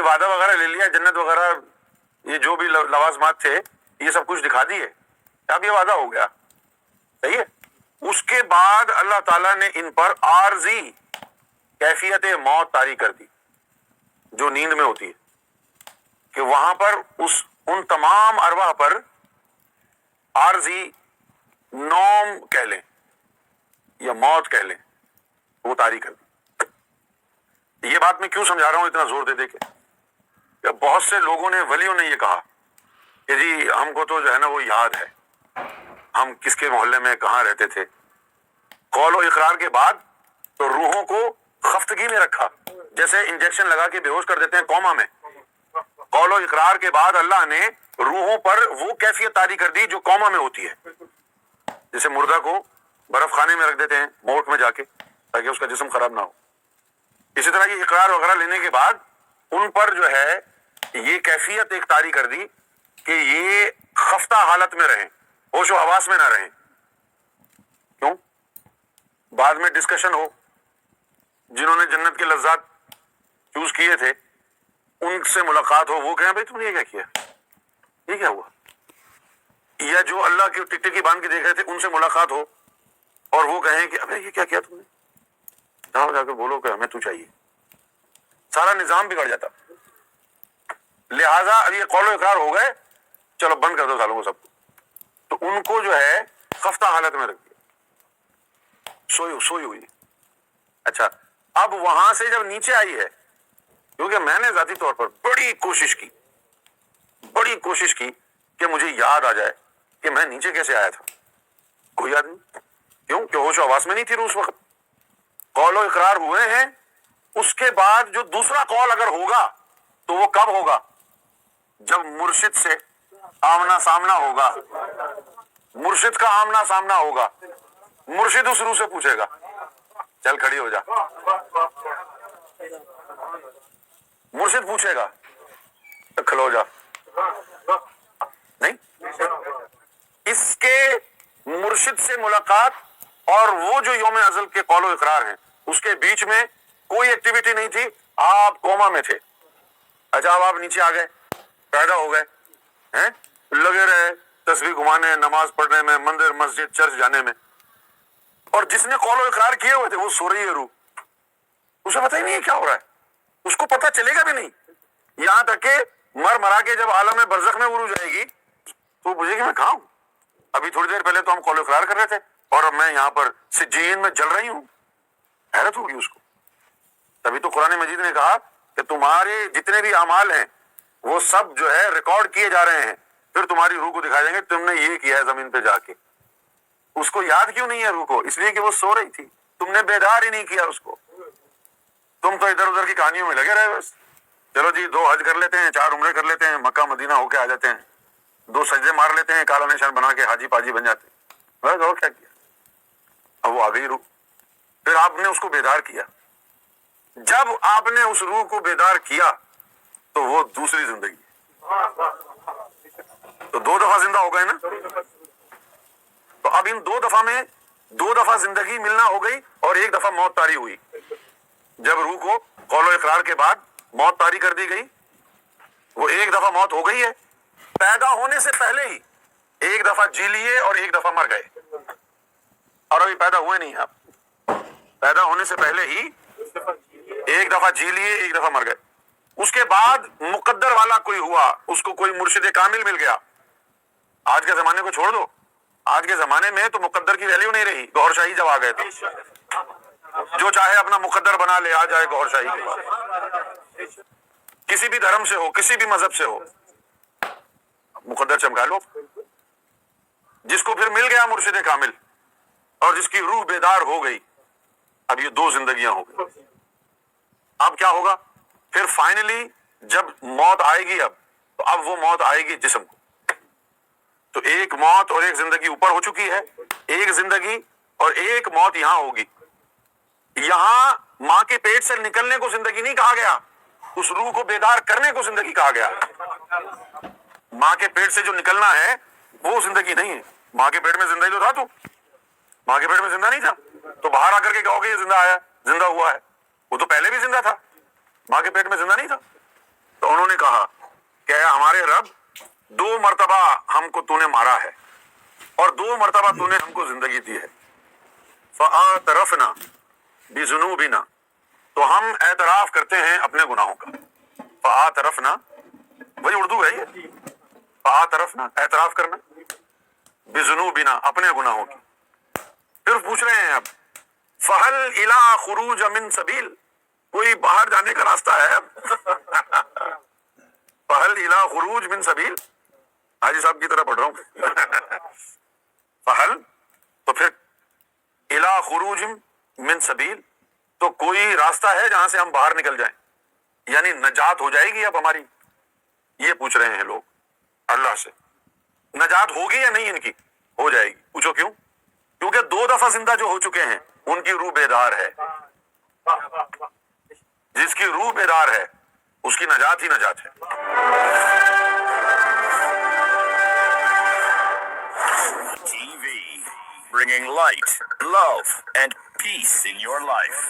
یہ وعدہ وغیرہ لے لیا, جنت وغیرہ, یہ جو بھی لوازمات تھے یہ سب کچھ دکھا دیے, اب یہ وعدہ ہو گیا, صحیح ہے. اس کے بعد اللہ تعالیٰ نے ان پر عارضی کیفیت موت طاری کر دی جو نیند میں ہوتی ہے, کہ وہاں پر ان تمام ارواح پر عارضی نوم کہہ لیں یا موت کہہ لیں, وہ طاری کر دی. یہ بات میں کیوں سمجھا رہا ہوں اتنا زور دے دے کے, کہ بہت سے لوگوں نے, ولیوں نے یہ کہا کہ جی ہم کو تو جو ہے نا وہ یاد ہے ہم کس کے محلے میں کہاں رہتے تھے. قول و اقرار کے بعد تو روحوں کو خفتگی میں رکھا, جیسے انجیکشن لگا کے بے ہوش کر دیتے ہیں کوما میں. قول و اقرار کے بعد اللہ نے روحوں پر وہ کیفیت طاری کر دی جو کوما میں ہوتی ہے. جیسے مردہ کو برف خانے میں رکھ دیتے ہیں موٹ میں جا کے تاکہ اس کا جسم خراب نہ ہو, اسی طرح یہ اقرار وغیرہ لینے کے بعد ان پر جو ہے یہ کیفیت ایک طاری کر دی کہ یہ خفتہ حالت میں رہیں, ہوش و حواس میں نہ رہیں. کیوں؟ بعد میں ڈسکشن ہو, جنہوں نے جنت کے لذات چوز کیے تھے ان سے ملاقات ہو, وہ کہیں بھائی تم نے یہ کیا کیا, یہ کیا ہوا. یا جو اللہ کی ٹکٹکی باندھ کے دیکھ رہے تھے ان سے ملاقات ہو اور وہ کہیں کہ ابے یہ کیا کیا تم نے, جاؤ جا کے بولو کہ ہمیں تو چاہیے. سارا نظام بگڑ جاتا. لہذا اب یہ قول و اقرار ہو گئے, چلو بند کر دو سالوں کو سب کو. تو ان کو جو ہے خفتہ حالت میں رکھ دیا, سوئی ہوئی. اچھا, اب وہاں سے جب نیچے آئی ہے, کیونکہ میں نے ذاتی طور پر بڑی کوشش کی کہ مجھے یاد آ جائے کہ میں نیچے کیسے آیا تھا, کوئی یاد نہیں. کیوں؟ کہ ہوش و حواس میں نہیں تھی اس وقت. قول و اقرار ہوئے ہیں, اس کے بعد جو دوسرا قول اگر ہوگا تو وہ کب ہوگا؟ جب مرشد سے آمنا سامنا ہوگا, مرشد کا آمنا سامنا ہوگا. مرشد اس روح سے پوچھے گا, چل کھڑی ہو جا. مرشد پوچھے گا کھلو جا. نہیں, اس کے مرشد سے ملاقات اور وہ جو یوم ازل کے قول و اقرار ہیں اس کے بیچ میں کوئی ایکٹیویٹی نہیں تھی. آپ کوما میں تھے. اچھا, اب آپ نیچے آ گئے, پیدا ہو گئے ہیں, لگے رہے تسبیح گھمانے, نماز پڑھنے میں, مندر مسجد چرچ جانے میں. اور جس نے قول و اقرار کیے ہوئے تھے وہ سو رہی ہے روح, اسے پتہ ہی نہیں ہے کیا ہو رہا ہے, اس کو پتہ چلے گا بھی نہیں. یہاں تک کہ مرا کے جب عالم برزخ میں عروج جائے گی تو پوچھے گی میں کہاں ہوں, ابھی تھوڑی دیر پہلے تو ہم قول و اقرار کر رہے تھے اور اب میں یہاں پر سجین میں جل رہی ہوں. حیرت ہوگی اس کو. تبھی تو قرآن مجید نے کہا کہ تمہارے جتنے بھی اعمال ہیں وہ سب جو ہے ریکارڈ کیے جا رہے ہیں, پھر تمہاری روح کو دکھا دیں گے تم نے یہ کیا ہے زمین پہ جا کے. اس کو یاد کیوں نہیں ہے روح کو؟ اس لیے کہ وہ سو رہی تھی, تم نے بیدار ہی نہیں کیا اس کو. تم تو ادھر ادھر کی کہانیوں میں لگے رہے بس. چلو جی 2 حج کر لیتے ہیں, 4 عمرے کر لیتے ہیں, مکہ مدینہ ہو کے آ جاتے ہیں, 2 سجدے مار لیتے ہیں, کالا نشان بنا کے حاجی پاجی بن جاتے ہیں. بس اور کیا کیا. اب وہ آ گئی روح, پھر آپ نے اس کو بیدار کیا. جب آپ نے اس روح کو بیدار کیا تو وہ دوسری زندگی, تو 2 دفعہ زندہ ہو گئے نا. تو اب ان 2 دفعہ میں 2 دفعہ زندگی ملنا ہو گئی اور 1 دفعہ موت طاری ہوئی. جب روح کو قول و اقرار کے بعد موت طاری کر دی گئی, وہ 1 دفعہ موت ہو گئی ہے. پیدا ہونے سے پہلے ہی 1 دفعہ جی لیے اور 1 دفعہ مر گئے, اور ابھی پیدا ہوئے نہیں. آپ پیدا ہونے سے پہلے ہی 1 دفعہ جی لیے, 1 دفعہ مر گئے. اس کے بعد مقدر والا کوئی ہوا, اس کو کوئی مرشد کامل مل گیا. آج کے زمانے کو چھوڑ دو, آج کے زمانے میں تو مقدر کی ویلیو نہیں رہی. گوھر شاہی جب آ گئے تو جو چاہے اپنا مقدر بنا لے, آ جائے گوھر شاہی کے پاس. کسی بھی دھرم سے ہو, کسی بھی مذہب سے ہو, مقدر چمکا لو. جس کو پھر مل گیا مرشد کامل اور جس کی روح بیدار ہو گئی, اب یہ 2 زندگیاں ہو گئی. اب کیا ہوگا؟ پھر فائنلی جب موت آئے گی, تو اب وہ موت آئے گی جسم کو. تو 1 موت اور 1 زندگی اوپر ہو چکی ہے, 1 زندگی اور 1 موت یہاں ہوگی. یہاں ماں کے پیٹ سے نکلنے کو زندگی نہیں کہا گیا, اس روح کو بیدار کرنے کو زندگی کہا گیا. ماں کے پیٹ سے جو نکلنا ہے وہ زندگی نہیں ہے. ماں کے پیٹ میں زندگی تو تھا, تو ماں کے پیٹ میں زندہ نہیں تھا, تو باہر آ کر کے کہو گے یہ زندہ آیا, زندہ ہوا ہے. وہ تو پہلے بھی زندہ تھا, ماں کے پیٹ میں زندہ نہیں تھا. تو انہوں نے کہا کہ اے ہمارے رب 2 مرتبہ ہم کو تو نے مارا ہے اور 2 مرتبہ تو نے ہم کو زندگی دی ہے. فاعترفنا بذنوبنا، تو ہم اعتراف کرتے ہیں اپنے گناہوں کا. فاعترفنا وہی اردو ہے یہ، فاعترفنا اعتراف کرنا، بذنوبنا اپنے گناہوں کی. پھر پوچھ رہے ہیں اب فہل الی خروج من سبیل، کوئی باہر جانے کا راستہ ہے اب؟ فہل الی خروج من سبیل، حاجی صاحب کی طرح پڑھ رہا ہوں. فہل تو پھر الی خروج من سبیل، تو کوئی راستہ ہے جہاں سے ہم باہر نکل جائیں، یعنی نجات ہو جائے گی اب ہماری. یہ پوچھ رہے ہیں لوگ اللہ سے. نجات ہوگی یا نہیں؟ ان کی ہو جائے گی. پوچھو کیوں؟ کیونکہ 2 دفعہ زندہ جو ہو چکے ہیں ان کی روح بیدار ہے. جس کی روح بیدار ہے اس کی نجات ہی نجات ہے. TV, bringing light, love, and peace in your life.